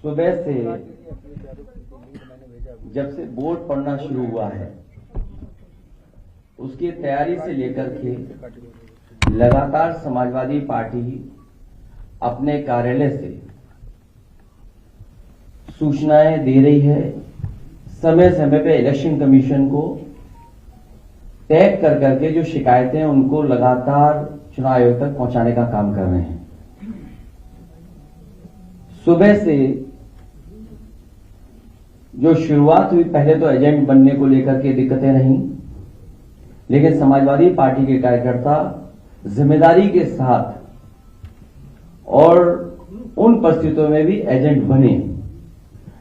सुबह से जब से वोट पड़ना शुरू हुआ है उसकी तैयारी से लेकर के लगातार समाजवादी पार्टी अपने कार्यालय से सूचनाएं दे रही है। समय समय पे इलेक्शन कमीशन को टैग कर करके जो शिकायतें उनको लगातार चुनाव आयोग तक पहुंचाने का काम कर रहे हैं। सुबह से जो शुरुआत हुई, पहले तो एजेंट बनने को लेकर के दिक्कतें रहीं, लेकिन समाजवादी पार्टी के कार्यकर्ता जिम्मेदारी के साथ और उन परिस्थितियों में भी एजेंट बने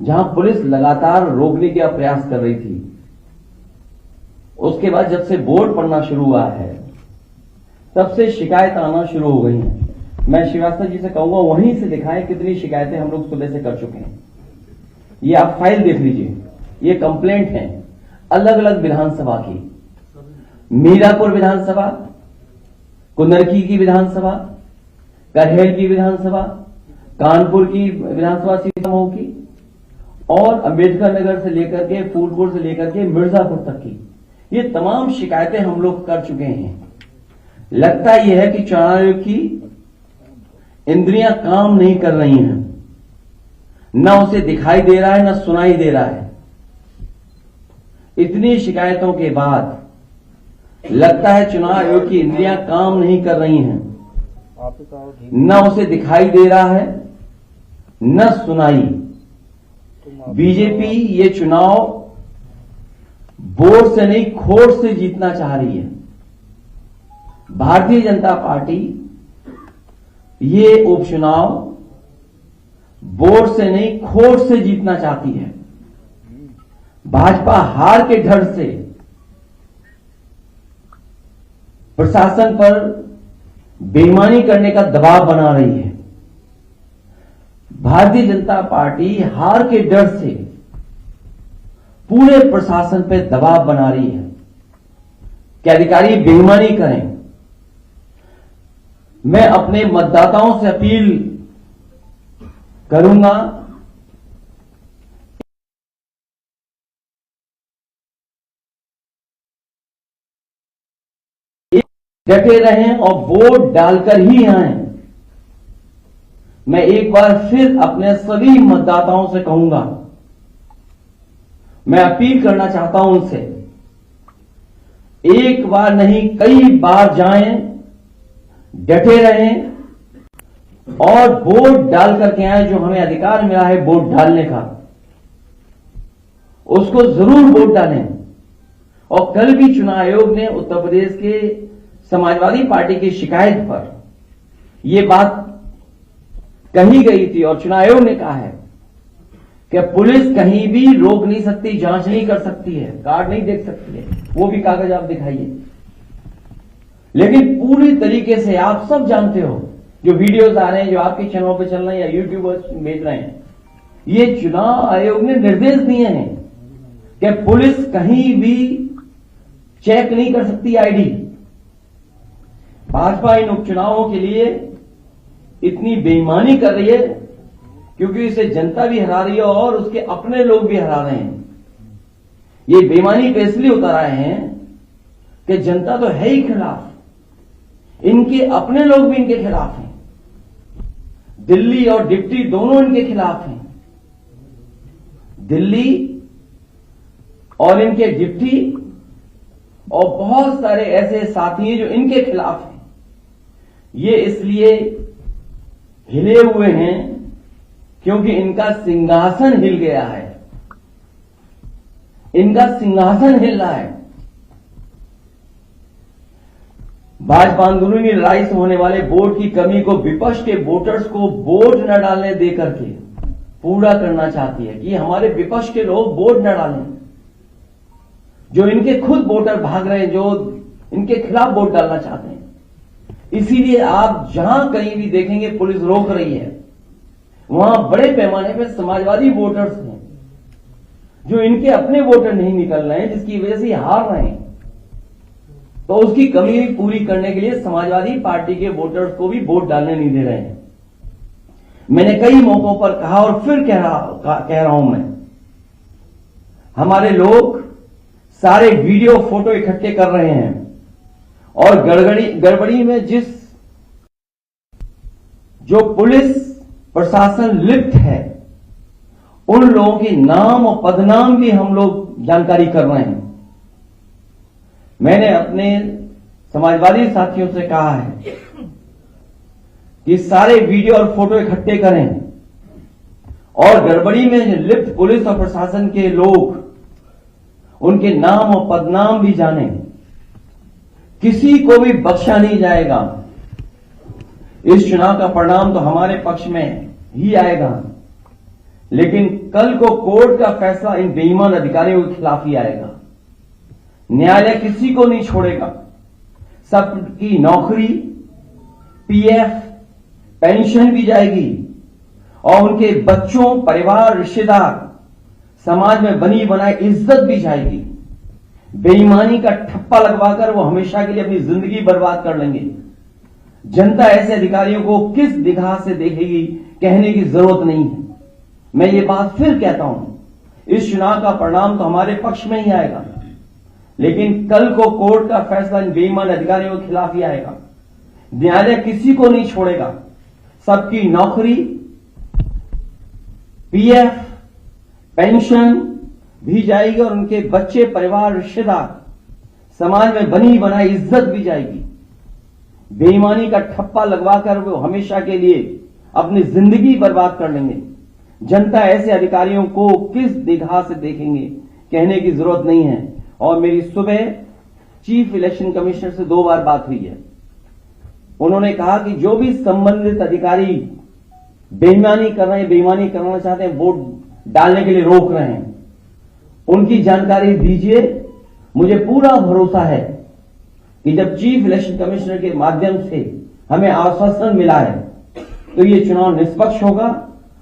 जहां पुलिस लगातार रोकने का प्रयास कर रही थी। उसके बाद जब से वोट पड़ना शुरू हुआ है तब से शिकायत आना शुरू हो गई हैं। मैं श्रीवास्तव जी से कहूंगा वहीं से दिखाएं कितनी शिकायतें हम लोग सुबह से कर चुके हैं। ये आप फाइल देख लीजिए, ये कंप्लेंट है अलग अलग विधानसभा की, मीरापुर विधानसभा, कुंदरकी की विधानसभा, करहेर की विधानसभा, कानपुर की विधानसभा सीतामऊ की और अंबेडकर नगर से लेकर के फूलपुर से लेकर के मिर्जापुर तक की, ये तमाम शिकायतें हम लोग कर चुके हैं। लगता यह है कि चुनाव आयोग की इंद्रियां काम नहीं कर रही हैं, न उसे दिखाई दे रहा है न सुनाई दे रहा है। इतनी शिकायतों के बाद लगता है चुनाव आयोग की इंद्रियां काम नहीं कर रही हैं, न उसे दिखाई दे रहा है न सुनाई। बीजेपी ये चुनाव वोट से नहीं खोट से जीतना चाह रही है। भारतीय जनता पार्टी ये उपचुनाव वोट से नहीं खोट से जीतना चाहती है। भाजपा हार के डर से प्रशासन पर बेईमानी करने का दबाव बना रही है। भारतीय जनता पार्टी हार के डर से पूरे प्रशासन पर दबाव बना रही है कि अधिकारी बेईमानी करें। मैं अपने मतदाताओं से अपील करूंगा डटे रहें और वोट डालकर ही आएं। मैं एक बार फिर अपने सभी मतदाताओं से कहूंगा, मैं अपील करना चाहता हूं उनसे, एक बार नहीं कई बार जाएं, डटे रहें और वोट डाल करके आए। जो हमें अधिकार मिला है वोट डालने का, उसको जरूर वोट डालें। और कल भी चुनाव आयोग ने उत्तर प्रदेश के समाजवादी पार्टी की शिकायत पर यह बात कही गई थी और चुनाव आयोग ने कहा है कि पुलिस कहीं भी रोक नहीं सकती, जांच नहीं कर सकती है, कार्ड नहीं देख सकती है, वो भी कागज आप दिखाइए। लेकिन पूरी तरीके से आप सब जानते हो, जो वीडियोस आ रहे हैं, जो आपके चैनलों पे चल रहे हैं या यूट्यूबर्स भेज रहे हैं, ये चुनाव आयोग ने निर्देश दिए हैं कि पुलिस कहीं भी चेक नहीं कर सकती आईडी। भाजपा इन उपचुनावों के लिए इतनी बेईमानी कर रही है क्योंकि इसे जनता भी हरा रही है और उसके अपने लोग भी हरा रहे हैं। ये बेईमानी पे इसलिए उतर आए हैं कि जनता तो है ही खिलाफ, इनके अपने लोग भी इनके खिलाफ हैं। दिल्ली और डिप्टी दोनों इनके खिलाफ हैं। दिल्ली और इनके डिप्टी और बहुत सारे ऐसे साथी हैं जो इनके खिलाफ हैं। ये इसलिए हिले हुए हैं क्योंकि इनका सिंहासन हिल गया है, इनका सिंहासन हिल रहा है। भाजपा अंदरूनी लड़ाई से होने वाले वोट की कमी को विपक्ष के वोटर्स को वोट न डालने देकर के पूरा करना चाहती है कि हमारे विपक्ष के लोग वोट न डालें। जो इनके खुद वोटर भाग रहे हैं, जो इनके खिलाफ वोट डालना चाहते हैं। इसीलिए आप जहां कहीं भी देखेंगे पुलिस रोक रही है, वहां बड़े पैमाने पर समाजवादी वोटर्स हैं जो इनके अपने वोटर नहीं निकल रहे हैं, जिसकी वजह से हार रहे हैं। तो उसकी कमी पूरी करने के लिए समाजवादी पार्टी के वोटर्स को भी वोट डालने नहीं दे रहे हैं। मैंने कई मौकों पर कहा और फिर कह रहा हूं मैं, हमारे लोग सारे वीडियो फोटो इकट्ठे कर रहे हैं और गड़बड़ी में जो पुलिस प्रशासन लिप्त है उन लोगों के नाम और पदनाम भी हम लोग जानकारी कर रहे हैं। मैंने अपने समाजवादी साथियों से कहा है कि सारे वीडियो और फोटो इकट्ठे करें और गड़बड़ी में लिप्त पुलिस और प्रशासन के लोग उनके नाम और पदनाम भी जानें। किसी को भी बख्शा नहीं जाएगा। इस चुनाव का परिणाम तो हमारे पक्ष में ही आएगा, लेकिन कल को कोर्ट का फैसला इन बेईमान अधिकारियों के खिलाफ ही आएगा। न्यायालय किसी को नहीं छोड़ेगा। सबकी नौकरी, पीएफ, पेंशन भी जाएगी और उनके बच्चों, परिवार, रिश्तेदार, समाज में बनी बनाई इज्जत भी जाएगी। बेईमानी का ठप्पा लगवाकर वो हमेशा के लिए अपनी जिंदगी बर्बाद कर लेंगे। जनता ऐसे अधिकारियों को किस निगाह से देखेगी कहने की जरूरत नहीं है। मैं ये बात फिर कहता हूं, इस चुनाव का परिणाम तो हमारे पक्ष में ही आएगा, लेकिन कल को कोर्ट का फैसला इन बेईमान अधिकारियों के खिलाफ ही आएगा। न्यायालय किसी को नहीं छोड़ेगा। सबकी नौकरी, पीएफ, पेंशन भी जाएगी और उनके बच्चे, परिवार, रिश्तेदार, समाज में बनी बनाई इज्जत भी जाएगी। बेईमानी का ठप्पा लगवाकर वो हमेशा के लिए अपनी जिंदगी बर्बाद कर लेंगे। जनता ऐसे अधिकारियों को किस निगाह से देखेंगे कहने की जरूरत नहीं है। और मेरी सुबह चीफ इलेक्शन कमिश्नर से 2 बार बात हुई है। उन्होंने कहा कि जो भी संबंधित अधिकारी बेईमानी कर रहे हैं, बेईमानी करना चाहते हैं, वोट डालने के लिए रोक रहे हैं, उनकी जानकारी दीजिए। मुझे पूरा भरोसा है कि जब चीफ इलेक्शन कमिश्नर के माध्यम से हमें आश्वासन मिला है तो ये चुनाव निष्पक्ष होगा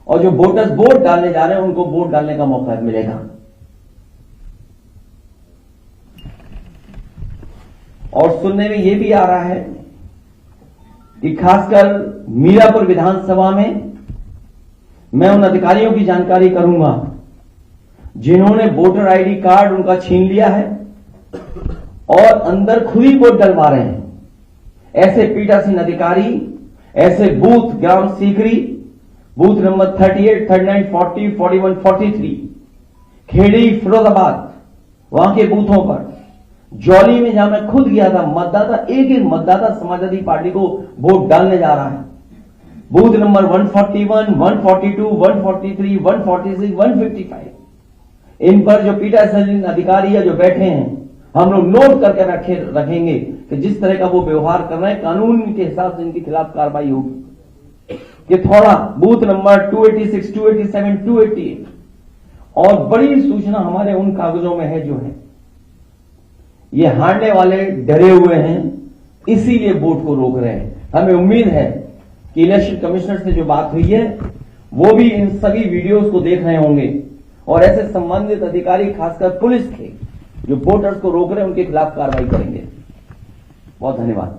और जो वोटर्स वोट डालने जा रहे हैं उनको वोट डालने का मौका मिलेगा। और सुनने में यह भी आ रहा है कि खासकर मीरापुर विधानसभा में मैं उन अधिकारियों की जानकारी करूंगा जिन्होंने वोटर आईडी कार्ड उनका छीन लिया है और अंदर खुद ही वोट डलवा रहे हैं। ऐसे पीठासीन अधिकारी, ऐसे बूथ ग्राम सीकरी, बूथ नंबर 38, 39, 40, 41, 43, खेड़ी, फिरोजाबाद, वहां के बूथों पर, जौली में जहां मैं खुद गया था, मतदाता एक मतदाता समाजवादी पार्टी को वोट डालने जा रहा है। बूथ नंबर 141, 142, 143, 146, 155, इन पर जो पीठासीन अधिकारी है जो बैठे हैं, हम लोग नोट करके रखेंगे कि जिस तरह का वो व्यवहार कर रहे हैं कानून के हिसाब से इनके खिलाफ कार्रवाई होगी। कि थोड़ा बूथ नंबर 286, 287, 288 और बड़ी सूचना हमारे उन कागजों में है जो है ये हारने वाले डरे हुए हैं, इसीलिए वोट को रोक रहे हैं। हमें उम्मीद है कि इलेक्शन कमिश्नर से जो बात हुई है वो भी इन सभी वीडियोस को देख रहे होंगे और ऐसे संबंधित अधिकारी खासकर पुलिस के जो वोटर्स को रोक रहे हैं उनके खिलाफ कार्रवाई करेंगे। बहुत धन्यवाद।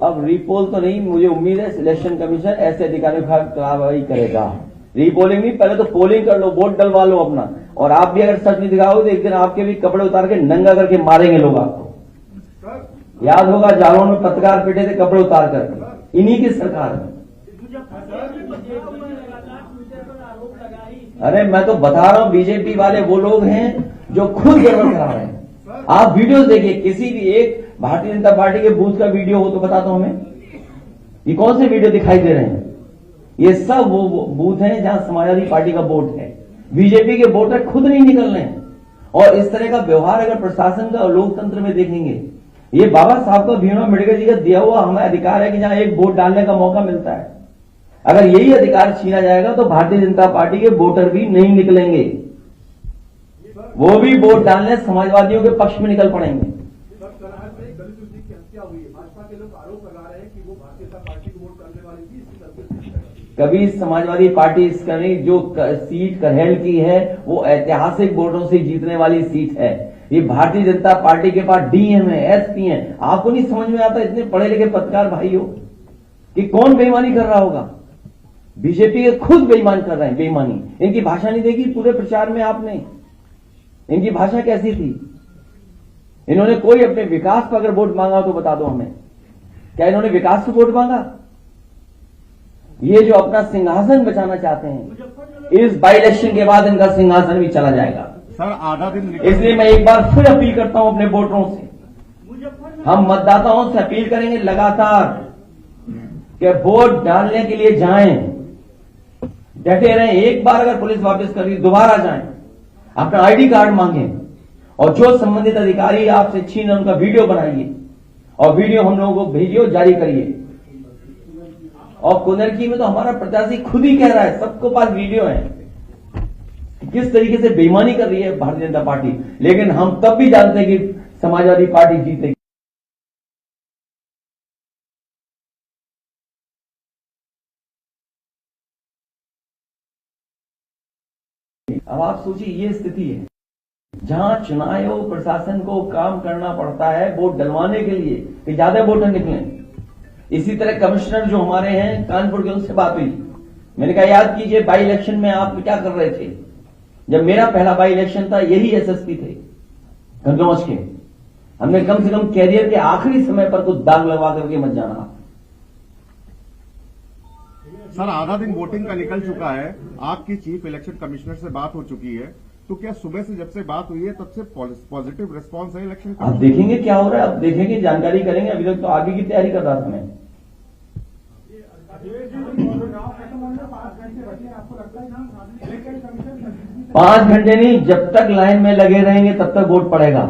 अब रीपोल तो नहीं, मुझे उम्मीद है इलेक्शन कमीशन ऐसे अधिकारियों का कार्रवाई करेगा। रीपोलिंग नहीं, पहले तो पोलिंग कर लो, वोट डलवा लो अपना। और आप भी अगर सच नहीं दिखाओगे तो एक दिन आपके भी कपड़े उतार के नंगा करके मारेंगे लोग आपको। याद होगा जालौन में पत्रकार पिटे थे कपड़े उतार कर, इन्हीं की सरकार में। अरे मैं तो बता रहा हूं, बीजेपी वाले वो लोग हैं जो खुद गड़बड़ करा रहे हैं। आप वीडियो देखिए, किसी भी एक भारतीय जनता पार्टी के बूथ का वीडियो हो तो बता दो हमें, ये कौन से वीडियो दिखाई दे रहे हैं? ये सब वो बूथ हैं जहां समाजवादी पार्टी का वोट है। बीजेपी के वोटर खुद नहीं निकल रहे हैं। और इस तरह का व्यवहार अगर प्रशासन का और लोकतंत्र में देखेंगे, ये बाबा साहब का, भीमराव अम्बेडकर जी का दिया हुआ हमें अधिकार है कि जहां एक वोट डालने का मौका मिलता है, अगर यही अधिकार छीना जाएगा तो भारतीय जनता पार्टी के वोटर भी नहीं निकलेंगे, वो भी वोट डालने समाजवादियों के पक्ष में निकल पड़ेंगे। कभी समाजवादी पार्टी इसका नहीं, जो सीट करहेल की है वो ऐतिहासिक वोटों से जीतने वाली सीट है। ये भारतीय जनता पार्टी के पास डीएम है, एसपी है। आपको नहीं समझ में आता इतने पढ़े लिखे पत्रकार भाई हो कि कौन बेईमानी कर रहा होगा? बीजेपी के खुद बेईमान कर रहे हैं, बेईमानी। इनकी भाषा नहीं देखी पूरे प्रचार में आपने? इनकी भाषा कैसी थी? इन्होंने कोई अपने विकास पर अगर वोट मांगा तो बता दो हमें, क्या इन्होंने विकास पर वोट मांगा? ये जो अपना सिंहासन बचाना चाहते हैं, इस बाई इलेक्शन के बाद इनका सिंहासन भी चला जाएगा सर। आधा दिन इसलिए मैं एक बार फिर अपील करता हूं अपने वोटरों से, हम मतदाताओं से अपील करेंगे लगातार कि वोट डालने के लिए जाएं, डटे रहें। एक बार अगर पुलिस वापस कर रही दोबारा जाएं, अपना आईडी कार्ड मांगें और जो संबंधित अधिकारी आपसे छीन उनका वीडियो बनाइए और वीडियो हम लोगों को भेजिए और जारी करिए। और कुंदरकी में तो हमारा प्रत्याशी खुद ही कह रहा है, सबको पास वीडियो है, किस तरीके से बेईमानी कर रही है भारतीय जनता पार्टी। लेकिन हम तब भी जानते हैं कि समाजवादी पार्टी जीतेगी। अब आप सोचिए, ये स्थिति है जहां चुनाव आयोग प्रशासन को काम करना पड़ता है वोट डलवाने के लिए कि ज्यादा वोटर निकलें। इसी तरह कमिश्नर जो हमारे हैं कानपुर के, उनसे बात हुई, मैंने कहा याद कीजिए बाई इलेक्शन में आप क्या कर रहे थे? जब मेरा पहला बाई इलेक्शन था यही एसएसपी थे कन्नौज के। हमने कम से कम कैरियर के आखिरी समय पर कुछ दाग लगवा करके मत जाना। सर, आधा दिन वोटिंग का निकल चुका है, आपकी चीफ इलेक्शन कमिश्नर से बात हो चुकी है, तो क्या सुबह से जब से बात हुई है तब से पॉजिटिव रिस्पांस है इलेक्शन का? आप देखेंगे क्या हो रहा है, अब देखेंगे, जानकारी करेंगे। अभी तक तो आगे की तैयारी कर रहा था मैं। 5 घंटे नहीं, जब तक लाइन में लगे रहेंगे तब तक वोट पड़ेगा।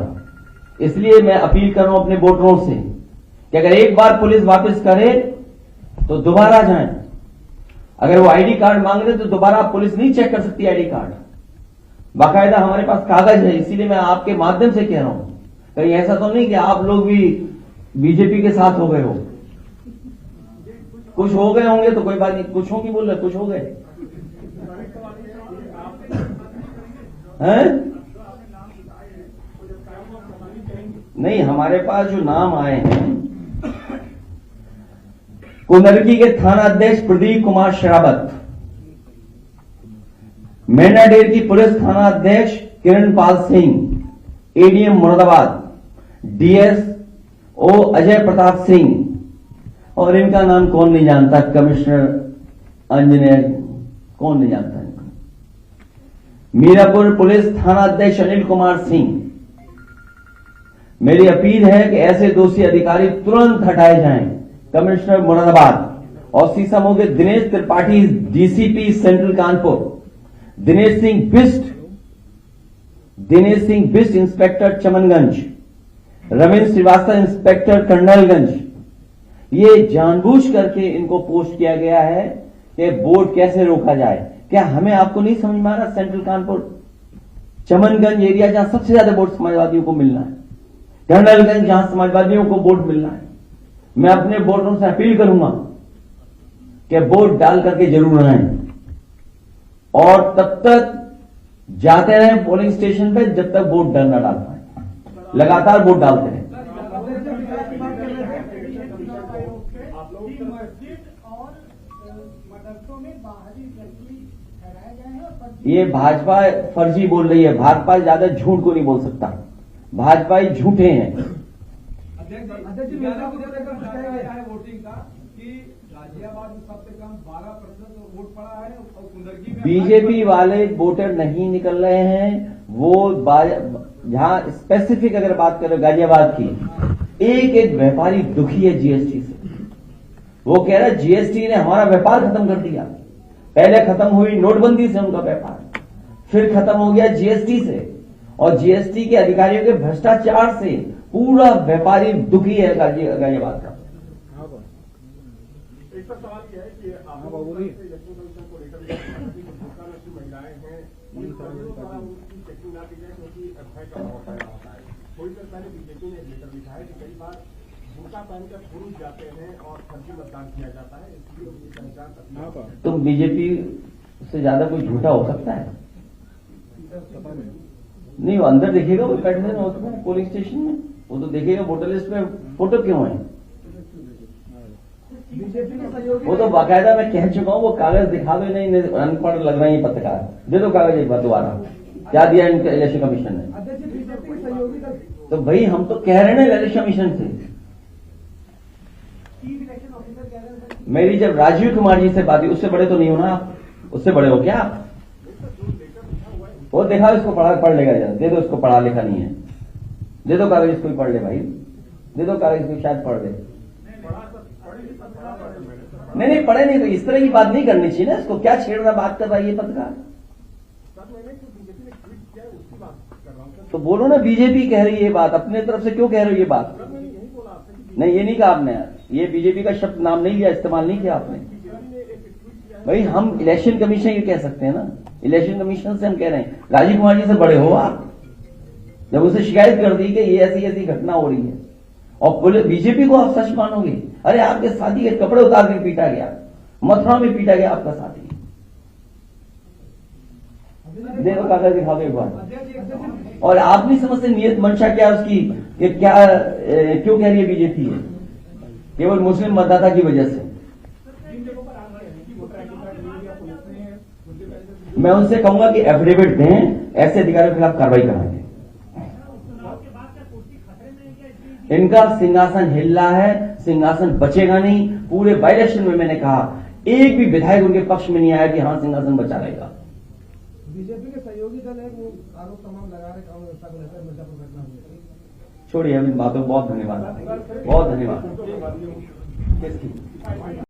इसलिए मैं अपील कर रहा हूं अपने वोटरों से कि अगर एक बार पुलिस वापस करे तो दोबारा जाएं। अगर वो आईडी कार्ड मांग रहे तो दोबारा पुलिस नहीं चेक कर सकती आईडी कार्ड, बाकायदा हमारे पास कागज है। इसीलिए मैं आपके माध्यम से कह रहा हूं, कहीं ऐसा तो नहीं कि आप लोग भी बीजेपी के साथ हो गए हो। कुछ हो गए होंगे तो कोई बात नहीं, कुछ होंगी बोल रहे, कुछ हो गए हैं? नहीं, हमारे पास जो नाम आए हैं, कुंदरकी के थाना अध्यक्ष प्रदीप कुमार शरावत, मेनाडेर की पुलिस थाना अध्यक्ष किरणपाल सिंह, एडीएम मुरादाबाद डीएसओ अजय प्रताप सिंह, और इनका नाम कौन नहीं जानता, कमिश्नर इंजीनियर, कौन नहीं जानता इनको। मीरापुर पुलिस थाना अध्यक्ष अनिल कुमार सिंह। मेरी अपील है कि ऐसे दोषी अधिकारी तुरंत हटाए जाएं। कमिश्नर मुरादाबाद और सीसामऊ के Dinesh Tripathi DCP central Kanpur, Dinesh Singh Bisht inspector Chamanganj, Ravindra Srivastava inspector Colonelganj. ये जानबूझ करके इनको पोस्ट किया गया है कि वोट कैसे रोका जाए। क्या हमें आपको नहीं समझ में आ रहा? सेंट्रल कानपुर चमनगंज एरिया जहां सबसे ज्यादा वोट समाजवादियों को मिलना है, कर्नलगंज जहां समाजवादियों को वोट मिलना है, मैं अपने वोटरों से अपील करूंगा कि वोट डाल करके जरूर आए और तब तक जाते रहें पोलिंग स्टेशन पे जब तक वोट डाल ना डाल पाए। लगातार वोट डालते रहें। ये भाजपा फर्जी बोल रही है। भाजपा ज्यादा झूठ को नहीं बोल सकता, भाजपा ही झूठे हैं। बीजेपी वाले वोटर नहीं निकल रहे हैं। वो जहां स्पेसिफिक अगर बात करें गाजियाबाद की, एक व्यापारी दुखी है जीएसटी से। वो कह रहा है जीएसटी ने हमारा व्यापार खत्म कर दिया। पहले खत्म हुई नोटबंदी से उनका व्यापार, फिर खत्म हो गया जीएसटी से, और जीएसटी के अधिकारियों के भ्रष्टाचार से पूरा व्यापारी दुखी है गाजियाबाद का। एक सवाल यह है कि महिलाएं हैं, चेकिंग ना की जाए क्योंकि एफआईआर का बहुत सारा होता है। थोड़ी देर पहले बीजेपी ने लेकर लिखा है कि कई बार बुर्का पहनकर पुरुष जाते हैं और फर्जी मतदान किया जाता है, इसलिए उनकी पहचान। तो बीजेपी से ज्यादा कोई झूठा हो सकता है? नहीं, वो अंदर देखेगा, वो बैठे ना उसमें पोलिंग स्टेशन में, वो तो देखेगा वोटर लिस्ट में फोटो क्यों है। बीजेपी के सहयोगी वो तो बाकायदा मैं कह चुका हूं, वो कागज दिखावे नहीं, अनपढ़ लग रहे हैं पत्रकार। दे दो कागज एक बार दोबारा, क्या दिया इनके इलेक्शन कमीशन ने। अध्यक्ष बीजेपी के सहयोगी दल तो भाई हम तो कह रहे हैं ना इलेक्शन कमीशन से, चीफ इलेक्शन ऑफिसर कह रहे हैं सर, मेरी जब राजीव कुमार जी से बात हुई, उससे बड़े तो नहीं हो ना आप, उससे बड़े हो क्या आप। वो देखा, इसको पढ़ लेगा जरा, दे दो इसको, पढ़ा लिखा नहीं है, दे दो कागज इसको, पढ़ ले भाई, दे दो कागज इसको, शायद पढ़ दे। नहीं पढ़े नहीं, तो इस तरह की बात नहीं करनी चाहिए ना, इसको क्या छेड़ना बात कर रहा है ये पत्रकार। बीजेपी ने ट्वीट किया है उसकी बात कर रहा हूँ सर। तो बोलो ना, बीजेपी कह रही है ये बात, अपने तरफ से क्यों कह रहे हो ये बात। मैंने यही बोला आपसे कि नहीं, ये नहीं कहा आपने, ये बीजेपी का शब्द नाम नहीं लिया, इस्तेमाल नहीं किया आपने। बीजेपी ने एक ट्वीट किया है। भाई हम इलेक्शन कमीशन ये कह सकते हैं ना, इलेक्शन कमीशन से हम कह रहे हैं, राजीव कुमार जी से बड़े हो आप। जब उसे शिकायत कर दी कि ये ऐसी ऐसी घटना हो रही है, और बोले बीजेपी को आप सच मानोगे। अरे आपके साथी के कपड़े उतार के पीटा गया, मथुरा में पीटा गया आपका साथी। दे दो कागज, दिखा दो एक बार। अध्यक्ष एक दिन और आप नहीं समझते नियत मंशा क्या है उसकी, कि क्या क्यों कह रही है बीजेपी है, केवल मुस्लिम मतदाता की वजह से। जिन जगहों पर आप कह रहे हैं कि वोटर आईडी कार्ड नहीं दिया पुलिस ने, मुद्दे पहले से मैं उनसे कहूंगा कि एफिडेविट दें, ऐसे अधिकारियों के खिलाफ कार्रवाई कराएंगे। इनका सिंहासन हिल रहा है, सिंहासन बचेगा नहीं। पूरे बाई इलेक्शन में मैंने कहा, एक भी विधायक उनके पक्ष में नहीं आया कि हाँ सिंहासन बचा रहेगा। बीजेपी के सहयोगी दल है, वो आरोप तमाम लगा रहे कानून व्यवस्था को लेकर मिर्जापुर घटना हुई है। छोड़िए अब इन बातों, बहुत धन्यवाद, बहुत धन्यवाद। फोटो के बाद में किसकी?